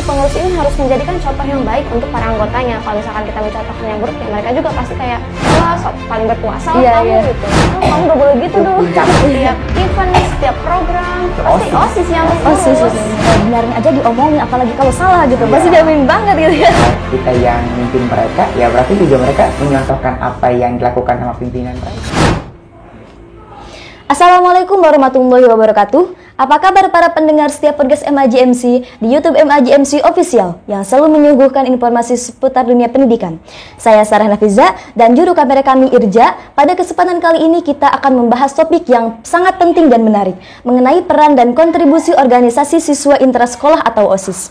si pengurus ini harus menjadikan contoh yang baik untuk para anggotanya. Kalau misalkan kita mencontohkan yang buruk, ya mereka juga pasti kayak, wah paling berkuasa kamu gitu. Oh, kamu gak boleh gitu dong. Setiap event, setiap program, pasti OSIS yang OSIS benarin aja diomongin, apalagi kalau salah gitu, pasti diomongin banget gitu ya. Kita yang mimpin mereka, ya berarti juga mereka menyontohkan apa yang dilakukan sama pimpinan mereka. Assalamualaikum warahmatullahi wabarakatuh. Apa kabar para pendengar setiap podcast MAJMC di YouTube MAJMC Official yang selalu menyuguhkan informasi seputar dunia pendidikan. Saya Sarah Nafiza dan juru kamera kami Irja. Pada kesempatan kali ini kita akan membahas topik yang sangat penting dan menarik mengenai peran dan kontribusi organisasi siswa intrasekolah atau OSIS.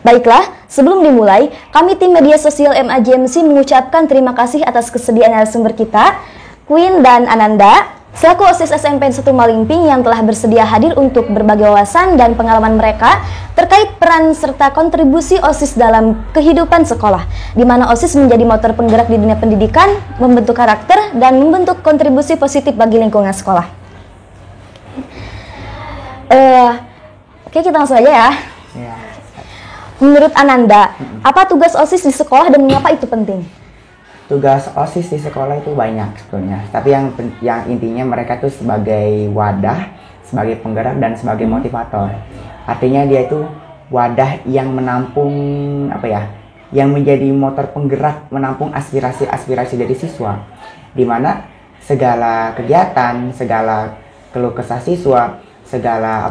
Baiklah, sebelum dimulai, kami tim media sosial MAJMC mengucapkan terima kasih atas kesediaan narasumber kita, Queen dan Ananda, selaku OSIS SMP 1 Malingping yang telah bersedia hadir untuk berbagi wawasan dan pengalaman mereka terkait peran serta kontribusi OSIS dalam kehidupan sekolah, di mana OSIS menjadi motor penggerak di dunia pendidikan, membentuk karakter, dan membentuk kontribusi positif bagi lingkungan sekolah. Oke, kita langsung aja ya. Menurut Ananda, apa tugas OSIS di sekolah dan mengapa itu penting? Tugas OSIS di sekolah itu banyak sebetulnya, tapi yang intinya mereka tuh sebagai wadah, sebagai penggerak dan sebagai motivator. Artinya dia itu wadah yang menampung yang menjadi motor penggerak, menampung aspirasi dari siswa, di mana segala kegiatan, segala keluh kesah siswa, segala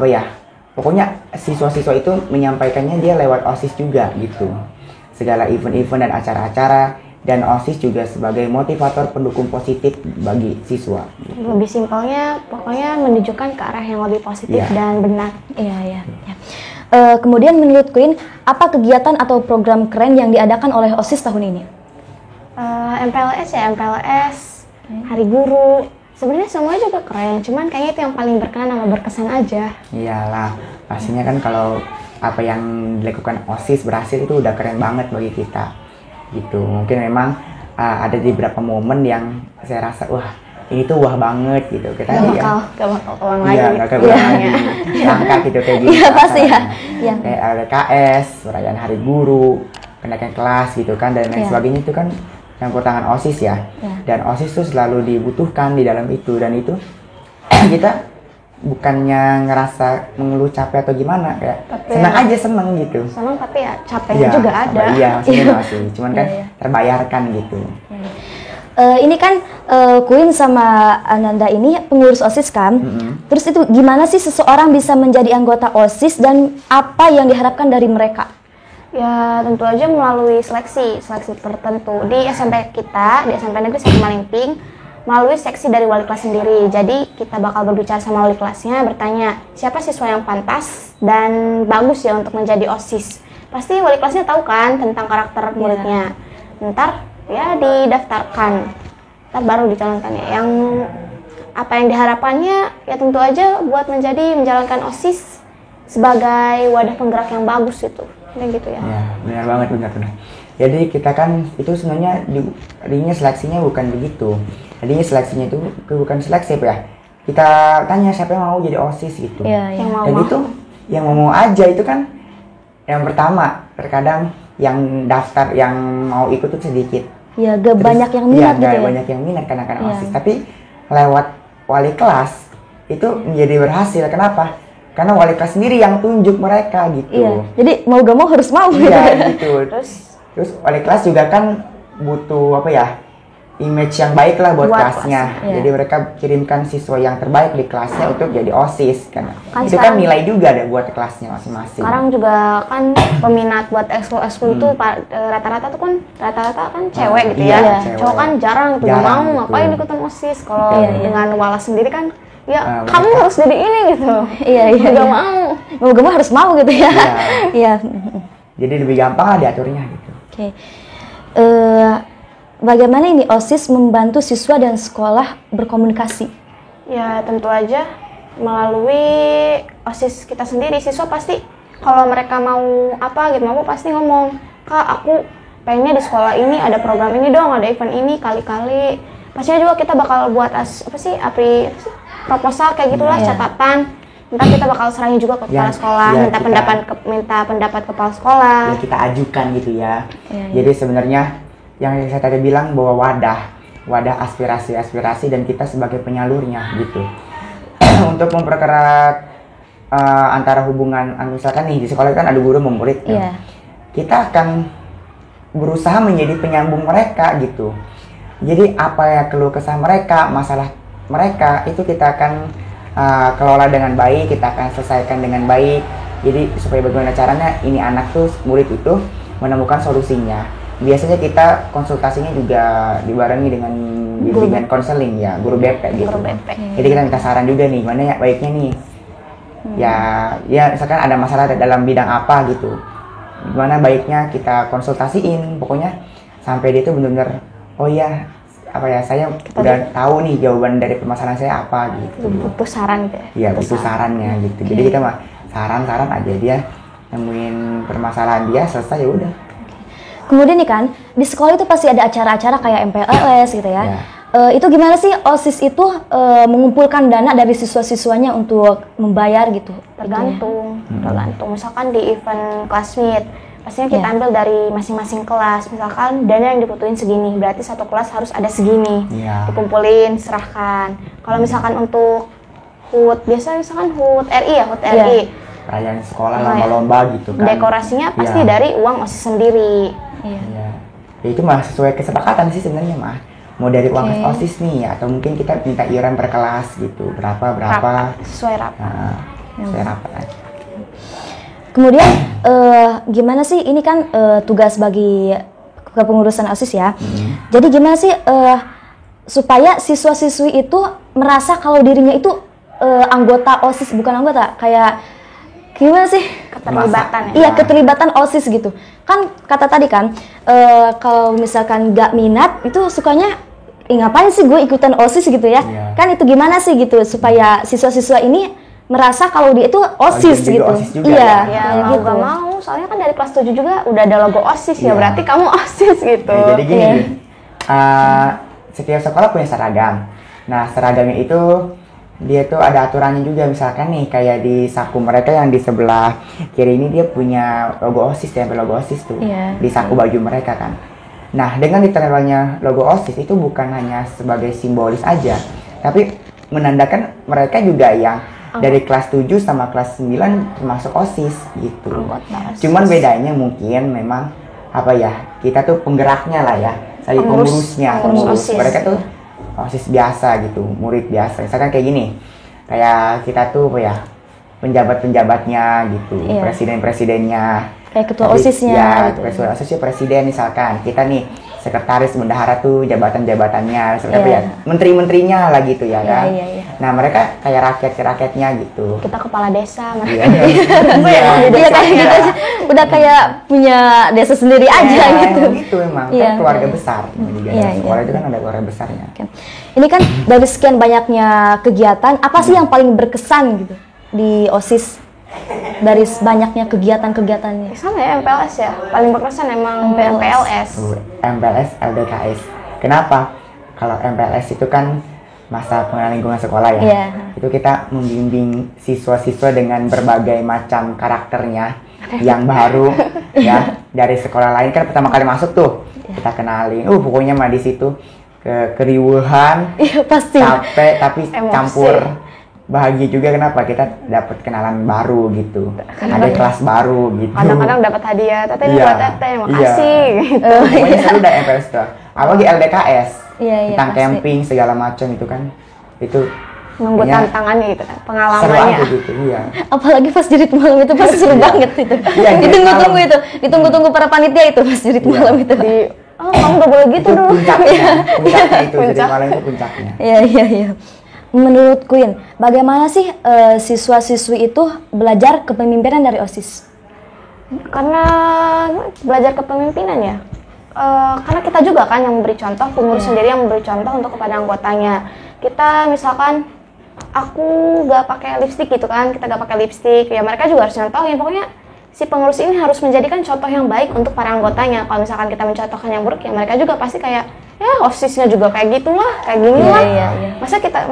pokoknya siswa-siswa itu menyampaikannya dia lewat OSIS juga gitu. Segala event-event dan acara-acara. Dan OSIS juga sebagai motivator pendukung positif bagi siswa. Lebih simpelnya, pokoknya menunjukkan ke arah yang lebih positif dan benar. Iya. Kemudian menurut Queen, apa kegiatan atau program keren yang diadakan oleh OSIS tahun ini? MPLS, Hari Guru. Sebenarnya semuanya juga keren, cuman kayaknya itu yang paling berkenan sama berkesan aja. Iyalah, pastinya kan kalau apa yang dilakukan OSIS berhasil itu udah keren banget bagi kita. Gitu, mungkin memang ada di beberapa momen yang saya rasa ini tuh banget gitu. Kita gak bakal keulang lagi. Iya, gak keulang lagi. Langka gitu kayak gitu. Iya pasti ya. Kayak LKS, perayaan Hari Guru, kenaikan kelas gitu kan, dan lain sebagainya itu kan campur tangan OSIS ya. Dan OSIS tuh selalu dibutuhkan di dalam itu, dan itu kita bukannya ngerasa mengeluh capek atau gimana, kayak senang gitu. Senang tapi ya capeknya juga ada. Iya, maksudnya masih, cuman kan terbayarkan gitu. Ini kan Queen sama Ananda ini pengurus OSIS kan. Terus itu gimana sih seseorang bisa menjadi anggota OSIS dan apa yang diharapkan dari mereka? Ya tentu aja melalui seleksi tertentu di SMP kita, di SMP Negeri 1 Malingping, melalui seksi dari wali kelas sendiri. Jadi kita bakal berbicara sama wali kelasnya, bertanya siapa siswa yang pantas dan bagus ya untuk menjadi OSIS. Pasti wali kelasnya tahu kan tentang karakter muridnya. Ntar ya didaftarkan, ntar baru dicalonkan ya. Yang apa yang diharapkannya ya tentu aja buat menjalankan OSIS sebagai wadah penggerak yang bagus itu. Kayak gitu ya. Ya, benar banget, benar. Jadi kita kan itu sebenarnya tadinya seleksinya bukan begitu. Tadinya seleksinya itu bukan seleksi ya. Kita tanya siapa yang mau jadi OSIS gitu. Yang mau. Dan itu yang mau aja itu kan yang pertama. Terkadang yang daftar yang mau ikut itu sedikit. Ya, gak banyak yang minat gitu ya. Banyak yang minat karena OSIS. Tapi lewat wali kelas itu menjadi berhasil. Kenapa? Karena wali kelas sendiri yang tunjuk mereka gitu. Iya. Jadi mau gak mau harus mau gitu. Iya gitu. Terus wali kelas juga kan butuh image yang baik lah buat kelasnya. Jadi mereka kirimkan siswa yang terbaik di kelasnya untuk jadi OSIS kan itu kan nilai juga deh buat kelasnya masing-masing. Sekarang juga kan peminat buat ekskul itu rata-rata kan cewek gitu ya. Cowok kan jarang tuh mau ngapain ikutan OSIS. Kalau dengan wala sendiri kan kamu harus jadi ini gitu. Iya. Gak mau harus mau gitu ya. Iya. Jadi lebih gampang lah diaturnya gitu. Oke. Bagaimana ini OSIS membantu siswa dan sekolah berkomunikasi? Ya tentu aja melalui OSIS kita sendiri. Siswa pasti kalau mereka mau pasti ngomong, Kak aku pengennya di sekolah ini ada program ini dong, ada event ini kali-kali. Pastinya juga kita bakal buat proposal kayak gitulah, catatan. ntar kita bakal serahin juga ke kepala sekolah, minta pendapat kepala sekolah. Ya kita ajukan gitu ya. Iya. Jadi sebenarnya yang saya tadi bilang bahwa wadah aspirasi dan kita sebagai penyalurnya gitu. Untuk memperkerat antara hubungan, misalkan nih di sekolah kan ada guru murid, Iya. kita akan berusaha menjadi penyambung mereka gitu. Jadi apa ya keluh kesah mereka, masalah mereka itu kita akan kelola dengan baik, kita akan selesaikan dengan baik. Jadi supaya bagaimana caranya ini anak tuh murid itu menemukan solusinya. Biasanya kita konsultasinya juga dibarengi dengan bimbingan konseling ya, guru BP gitu. Guru BP. Jadi kita minta saran juga nih, gimana ya baiknya nih. Ya misalkan ada masalah dalam bidang apa gitu. Gimana baiknya kita konsultasiin, pokoknya sampai dia tuh benar-benar oh ya apa ya saya udah tahu nih jawaban dari permasalahan saya apa gitu. Butuh saran gitu. Iya butuh sarannya gitu. Jadi kita mah saran aja, dia nemuin permasalahan dia selesai ya udah. Kemudian nih kan, di sekolah itu pasti ada acara-acara kayak MPLS gitu ya. Itu gimana sih OSIS itu mengumpulkan dana dari siswa-siswanya untuk membayar gitu? Tergantung. Misalkan di event classmeet, pastinya kita ambil dari masing-masing kelas. Misalkan dana yang dibutuhin segini, berarti satu kelas harus ada segini. Dikumpulin, serahkan. Kalau misalkan untuk HUT, biasa misalkan HUT RI ya, HUT RI. Perayaan sekolah, lomba-lomba gitu kan. Dekorasinya pasti dari uang OSIS sendiri. Iya. Ya itu mah sesuai kesepakatan sih sebenarnya mah. Mau dari uang OSIS nih atau mungkin kita minta iuran per kelas gitu. Berapa. Sesuai rapat. Nah, sesuai rapat aja. Kemudian gimana sih ini kan tugas bagi kepengurusan OSIS ya. Jadi gimana sih supaya siswa-siswi itu merasa kalau dirinya itu anggota OSIS, bukan anggota, kayak gimana sih? Keterlibatan ya. Iya, keterlibatan OSIS gitu. Kan kata tadi kan kalau misalkan nggak minat itu sukanya ngapain sih gue ikutan OSIS gitu ya. Kan itu gimana sih gitu supaya siswa-siswa ini merasa kalau dia itu OSIS gitu. OSIS juga, Ya, mau gak mau, soalnya kan dari kelas 7 juga udah ada logo OSIS ya, berarti kamu OSIS gitu. Jadi gini, setiap sekolah punya seragam. Nah, seragamnya itu dia tuh ada aturannya juga, misalkan nih kayak di saku mereka yang di sebelah kiri ini dia punya logo OSIS, tempel logo OSIS tuh di saku baju mereka kan. Nah, dengan ditempelnya logo OSIS itu bukan hanya sebagai simbolis aja, tapi menandakan mereka juga yang dari kelas 7 sama kelas 9 termasuk OSIS gitu. Cuman bedanya mungkin memang apa ya, kita tuh penggeraknya lah ya, pengurus. Mereka tuh OSIS biasa gitu, murid biasa. Misalkan kayak gini, kayak kita tuh apa ya, penjabat-penjabatnya gitu, presiden-presidennya. Kayak ketua OSISnya ya, gitu. Ketua OSISnya presiden misalkan. Kita nih sekretaris bendahara tuh jabatan-jabatannya, seperti apa ya, menteri-menterinya lah gitu ya kan. Nah mereka kayak rakyat-rakyatnya gitu. Kita kepala desa, Iya kayak gitu, udah kayak punya desa sendiri aja gitu. Gitu emang, kan keluarga besar. Sekolah itu kan ada keluarga besarnya. Ini kan dari sekian banyaknya kegiatan, apa sih yang paling berkesan gitu di OSIS? Dari banyaknya kegiatan-kegiatannya. Sama ya, MPLS ya. Paling berkesan emang MPLS. MPLS, LDKS. Kenapa? Kalau MPLS itu kan masa pengenalan lingkungan sekolah ya. Itu kita membimbing siswa-siswa dengan berbagai macam karakternya yang baru ya, dari sekolah lain kan pertama kali masuk tuh. Kita kenalin. Pokoknya mah di situ keriuhan, pasti capek tapi emosi. Campur bahagia juga. Kenapa? Kita dapat kenalan baru gitu, ada kelas baru gitu. Kadang-kadang dapat hadiah, teteh ini buat teteh, makasih gitu. Pokoknya seru dah MPLS tuh. Apalagi LDKS tentang pasti. camping segala macam itu kan, itu nunggu tantangannya gitu kan, seru pengalamannya. aja gitu. Apalagi pas jurit malam itu pasti seru banget itu. Ditunggu-tunggu itu, ditunggu-tunggu para panitia itu pas jurit malam itu. Kamu gak boleh gitu dulu. Puncaknya itu jadi malam itu puncaknya. Iya. Menurut Queen, bagaimana sih siswa-siswi itu belajar kepemimpinan dari OSIS? Karena belajar kepemimpinan ya. Karena kita juga kan yang memberi contoh, pengurus sendiri yang memberi contoh untuk kepada anggotanya. Kita misalkan aku gak pakai lipstik gitu kan, kita gak pakai lipstik, ya mereka juga harus contohin. Pokoknya si pengurus ini harus menjadikan contoh yang baik untuk para anggotanya. Kalau misalkan kita mencontohkan yang buruk, ya mereka juga pasti kayak OSISnya juga kayak gitulah, kayak gini lah. Masa kita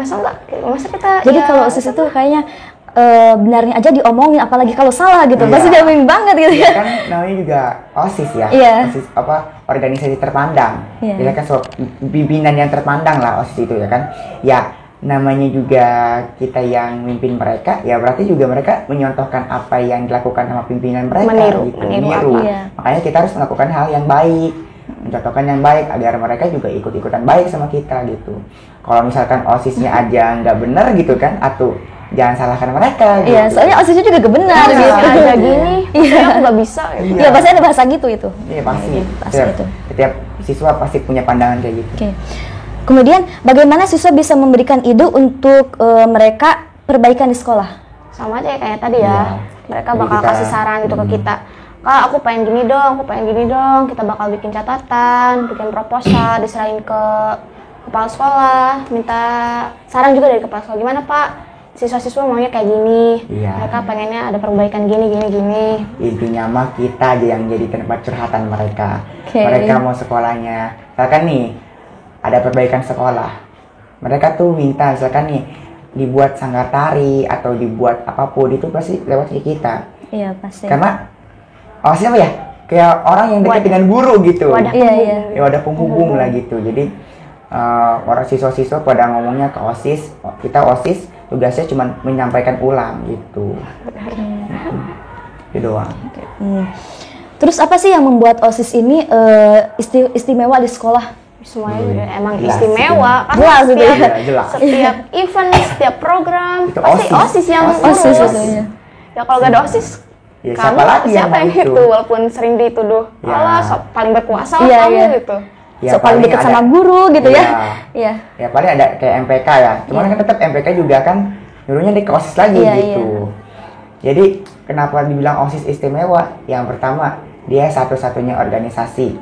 jadi kalau OSIS itu kayaknya benarnya aja diomongin, apalagi kalau salah gitu. Iya. Pasti dia bingung banget gitu Ya ya. kan namanya juga OSIS ya. Iya. OSIS apa, organisasi terpandang. Iya. Jadi kan pimpinan yang terpandang lah OSIS itu ya kan. Ya namanya juga kita yang mimpin mereka, ya berarti juga mereka menyontohkan apa yang dilakukan sama pimpinan mereka Meniru, gitu. meniru apa. Iya. Makanya kita harus melakukan hal yang baik, mencontohkan yang baik agar mereka juga ikut-ikutan baik sama kita gitu. Kalau misalkan OSISnya aja nggak bener gitu kan, atau jangan salahkan mereka gitu. Iya, soalnya OSISnya juga gak benar Nah, gitu. aja gini, Iya. aku nggak bisa. Gitu. Iya, pasti ada bahasa gitu itu. Iya pasti. Pasti Setiap, itu. setiap siswa pasti punya pandangan kayak gitu. Oke. Kemudian bagaimana siswa bisa memberikan ide untuk mereka perbaikan di sekolah? Sama aja kayak tadi ya. Iya. Mereka Jadi bakal kita- kasih saran gitu ke kita. Kak, aku pengen gini dong, aku pengen gini dong. Kita bakal bikin catatan, bikin proposal, diserahin ke kepala sekolah, minta saran juga dari kepala sekolah. Gimana Pak? Siswa-siswa maunya kayak gini. Iya. Mereka pengennya ada perbaikan gini, gini, gini. Intinya mah kita aja yang jadi tempat curhatan mereka. Oke. Mereka mau sekolahnya, misalkan nih ada perbaikan sekolah, mereka tuh minta misalkan nih dibuat sanggar tari atau dibuat apapun, itu pasti lewat ke kita. Iya, pasti. Karena siapa ya, kayak orang yang dekat Wadah. dengan guru gitu. Wadah Iya, penghubung. iya. Ya ada penghubung lah gitu. Jadi orang siswa-siswa pada ngomongnya ke OSIS, kita OSIS tugasnya cuma menyampaikan ulang gitu. Itu doang. Hmm. Terus apa sih yang membuat OSIS ini istimewa di sekolah? Semuanya juga emang Jelas, istimewa. itu. Karena Jelas itu setiap, ya. Jelas. setiap event, setiap program, Itu pasti OSIS. OSIS yang OSIS ngurus. itu, iya. Ya kalau gak ada OSIS, Ya, kamu siapa lagi yang siapa yang mau itu? itu? Walaupun sering dituduh, Ya. alah sok paling berkuasa lah Iya, kamu iya. gitu. Ya, So, paling dekat ada- sama guru gitu ya? Iya. Iya. Ya paling ada kayak MPK ya. Cuman kan tetap MPK juga kan nyuruhnya di OSIS lagi Iya, gitu. Jadi kenapa dibilang OSIS istimewa? Yang pertama, dia satu-satunya organisasi.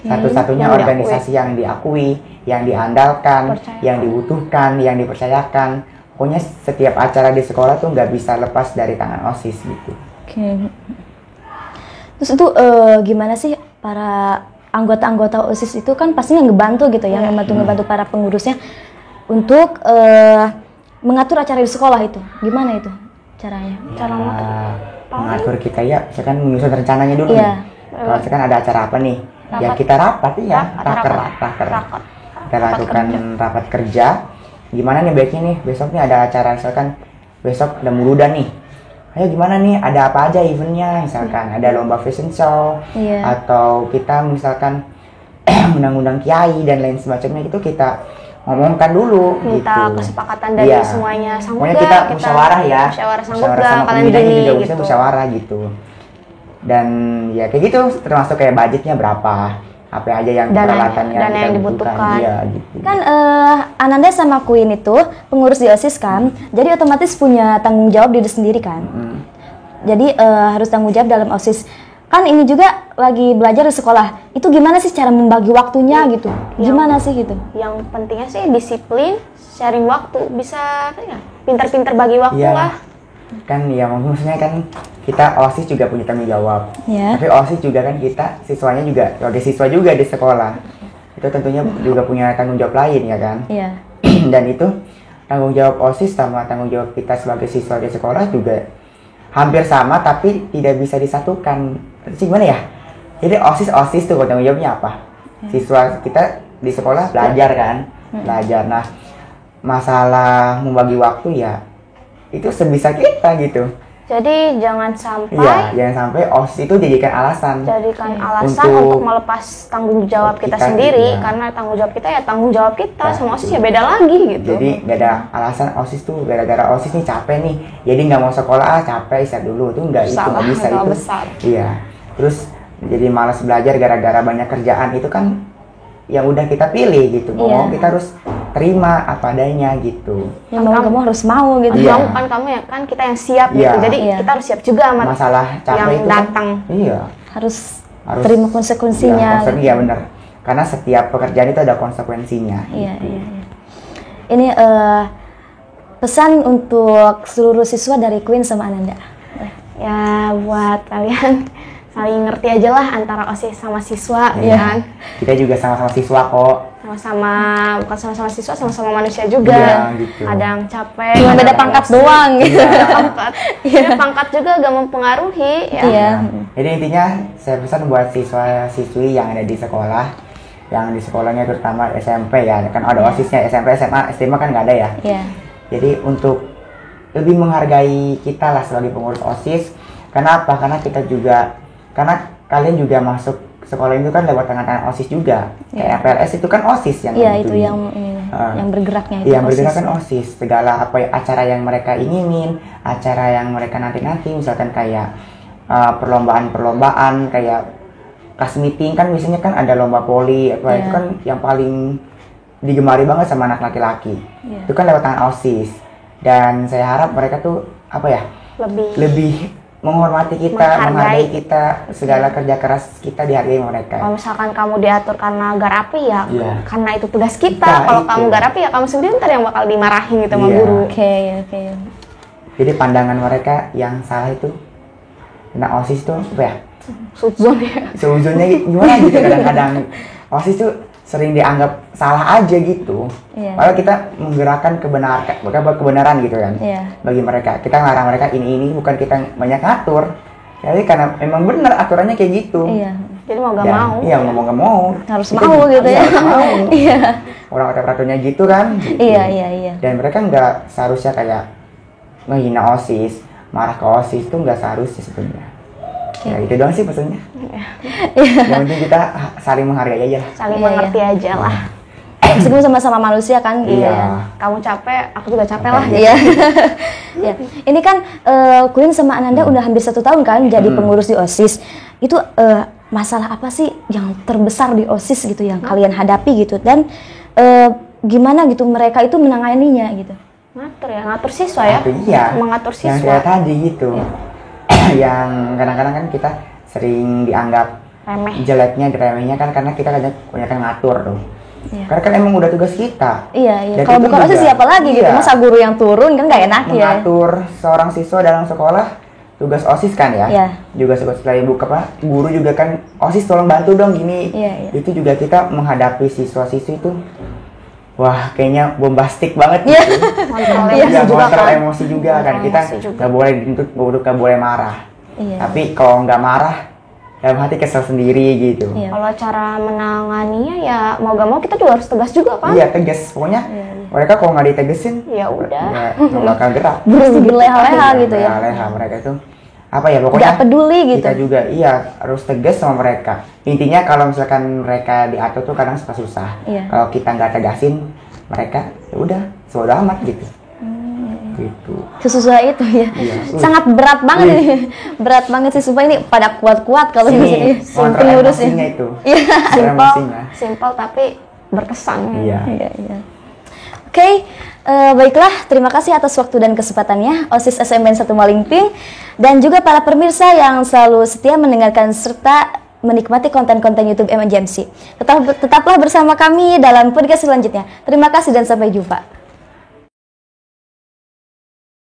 Satu-satunya Yang organisasi yang diakui, yang diandalkan, Percaya. yang dibutuhkan, yang dipercayakan. Pokoknya setiap acara di sekolah tuh nggak bisa lepas dari tangan OSIS gitu. Oke. Terus itu gimana sih para anggota-anggota OSIS itu kan pastinya ngebantu gitu ya, ngebantu para pengurusnya untuk mengatur acara di sekolah itu. Gimana itu caranya? Cara ngatur. Mengatur kita ya, misalkan menyusun rencananya dulu Iya. nih. Kalau misalkan ada acara apa nih, ya Rapat. kita rapat ya, Rapat. kita lakukan rapat kerja. Gimana nih baiknya nih, besok nih ada acara, misalkan besok ada Muludan nih. Ayo gimana nih, ada apa aja eventnya, misalkan ada lomba fashion show, Iya. atau kita misalkan undang-undang kiai dan lain semacamnya, itu kita ngomongkan dulu Minta gitu. kesepakatan dari Iya. semuanya. Sanggup Pokoknya gak kita musyawarah ya, Musyawarah sanggup musyawarah gak sama kalian pembinanya gini juga bisa gitu. musyawarah gitu. Dan ya kayak gitu, termasuk kayak budgetnya berapa, apa aja yang peralatannya dana kita yang butuhkan, dibutuhkan. iya gitu. Kan Ananda sama Queen itu pengurus di OSIS kan, jadi otomatis punya tanggung jawab diri sendiri kan. Jadi harus tanggung jawab dalam OSIS. Kan ini juga lagi belajar di sekolah. Itu gimana sih cara membagi waktunya gitu? Gimana sih gitu? Yang pentingnya sih disiplin, sharing waktu, bisa ya, pintar-pintar bagi waktu Iya. lah. Kan ya maksudnya kan kita OSIS juga punya tanggung jawab. Ya. Tapi OSIS juga kan kita siswanya juga sebagai siswa juga di sekolah. Itu tentunya juga punya tanggung jawab lain ya kan. Iya. Dan itu tanggung jawab OSIS sama tanggung jawab kita sebagai siswa di sekolah juga hampir sama, tapi tidak bisa disatukan. Terus gimana ya? Jadi OSIS tuh tanggung jawabnya apa? Siswa kita di sekolah belajar kan, belajar. Nah, masalah membagi waktu ya itu sebisa kita gitu. Jadi jangan sampai Iya, jangan sampai OSIS itu dijadikan alasan. jadikan alasan Untuk untuk melepas tanggung jawab kita kita, sendiri, iya. karena tanggung jawab kita ya tanggung jawab kita, Nah, sama OSIS itu. ya beda lagi gitu. Jadi gak ada alasan OSIS tuh gara-gara OSIS nih capek nih, jadi nggak mau sekolah, capek istirahat dulu, itu nggak, itu Salah, nggak bisa salah itu. besar. Iya. Terus jadi malas belajar gara-gara banyak kerjaan, itu kan yang udah kita pilih gitu. Mau Iya. kita harus terima apa adanya gitu. Ya mau nggak mau harus mau gitu. Iya. Kamu ya kan kita yang siap Iya. gitu. Jadi Iya. kita harus siap juga sama Masalah capek yang itu datang. Kan, iya. Harus Harus terima konsekuensinya. Iya benar. Karena setiap pekerjaan itu ada konsekuensinya. Iya, gitu. iya, iya. Ini pesan untuk seluruh siswa dari Queen sama Ananda. Ya buat kalian saling ngerti aja lah antara OSIS sama siswa Iya. kan. Kita juga sama-sama siswa kok. Sama-sama, bukan sama-sama siswa, sama-sama manusia juga. Iya, gitu. Kadang capek. Cuma beda pangkat doang gitu. Pangkat. Ya, pangkat juga gak mempengaruhi ya. Iya. Jadi intinya saya pesan buat siswa-siswi yang ada di sekolah, yang di sekolahnya terutama SMP ya, kan ada OSISnya, SMP, SMA, SMA kan nggak ada ya. Iya. Jadi untuk lebih menghargai kita lah sebagai pengurus OSIS. Kenapa? Karena kita juga, karena kalian juga masuk sekolah itu kan lewat tangan-tangan OSIS juga. Kayak PLS itu kan OSIS yang Iya, itu nentuin. yang ini, yang bergeraknya itu. Iya, yang bergerak OSIS. kan OSIS. Segala apa acara yang mereka inginin, acara yang mereka nanti misalkan kayak perlombaan-perlombaan kayak class meeting kan biasanya kan ada lomba poli apa itu kan yang paling digemari banget sama anak laki-laki. Itu kan lewat tangan OSIS. Dan saya harap mereka tuh apa ya? Lebih menghormati kita, menghargai kita, segala kerja keras kita dihargai mereka. Kalau misalkan kamu diatur karena garapi ya, karena itu tugas kita. Nah, Kalau itu. kamu garapi ya kamu sendiri ntar yang bakal dimarahin gitu sama guru. Oke. Jadi pandangan mereka yang salah itu, nah OSIS tuh apa ya? Sudzon ya. Seujungnya gimana gitu kadang-kadang OSIS tuh sering dianggap salah aja gitu. Padahal kita menggerakkan kebenaran gitu kan. Bagi mereka, kita ngelarang mereka ini bukan kita banyak ngatur. Jadi karena memang benar aturannya kayak gitu. Jadi mau gak mau. Iya, mau gak mau. Harus mau gitu ya. Harus mau. Iya. Orang kata peraturannya gitu kan. Gitu. Iya. Dan mereka nggak seharusnya kayak menghina OSIS, marah ke OSIS itu nggak seharusnya sebenarnya. Ya itu doang sih pesannya. Yang penting kita saling menghargai aja. Saling mengerti aja lah. Meskipun sama-sama manusia kan. Iya. Kamu capek, aku juga capek lah. Iya. Ya. Ini kan Queen sama Ananda udah hampir 1 tahun kan jadi pengurus di OSIS. Itu masalah apa sih yang terbesar di OSIS gitu yang kalian hadapi gitu, dan gimana gitu mereka itu menanganinya gitu? Ngatur siswa ya. Iya. Mengatur siswa. Yang kayak tadi gitu. Yang kadang-kadang kan kita sering dianggap remeh. Jeleknya, diremehnya kan karena kita kadang kebanyakan ngatur tuh. Karena kan emang udah tugas kita. Iya. Dan Kalau itu bukan OSIS juga- siapa lagi gitu? Masa guru yang turun kan nggak enak ya? Mengatur seorang siswa dalam sekolah tugas OSIS kan ya. Iya. Juga setelah ibu guru juga kan OSIS tolong bantu dong gini. Iya. Itu juga kita menghadapi siswa-siswi itu wah kayaknya bombastik banget Iya. gitu. Kontrol juga Kontrol kan. emosi juga kan. Kontrol Kita emosi juga. nggak boleh dituntut, nggak boleh marah. Iya. Tapi kalau nggak marah dalam hati kesel sendiri gitu. Iya. Kalau cara menanganinya ya mau gak mau kita juga harus tegas juga kan. Iya, tegas. Pokoknya mereka kalau nggak ditegesin Ya udah. ya nggak bakal gerak. Pasti berleha-leha gitu ya. Berleha mereka itu apa ya pokoknya Nggak peduli gitu. kita juga harus tegas sama mereka. Intinya kalau misalkan mereka diatur tuh kadang suka susah. Iya. Kalau kita nggak tegasin mereka ya udah bodo amat gitu. Gitu. Sesusah itu ya. Iya. Sangat berat banget ini. Berat banget sih sumpah, ini pada kuat-kuat kalau di sini kontrol pengurusnya. emosinya itu. Iya. Simple tapi berkesan. Iya. Iya. Oke, baiklah, terima kasih atas waktu dan kesempatannya OSIS SMN 1 Malingping dan juga para pemirsa yang selalu setia mendengarkan serta menikmati konten-konten YouTube MAJMC. Tetaplah bersama kami dalam podcast selanjutnya. Terima kasih dan sampai jumpa.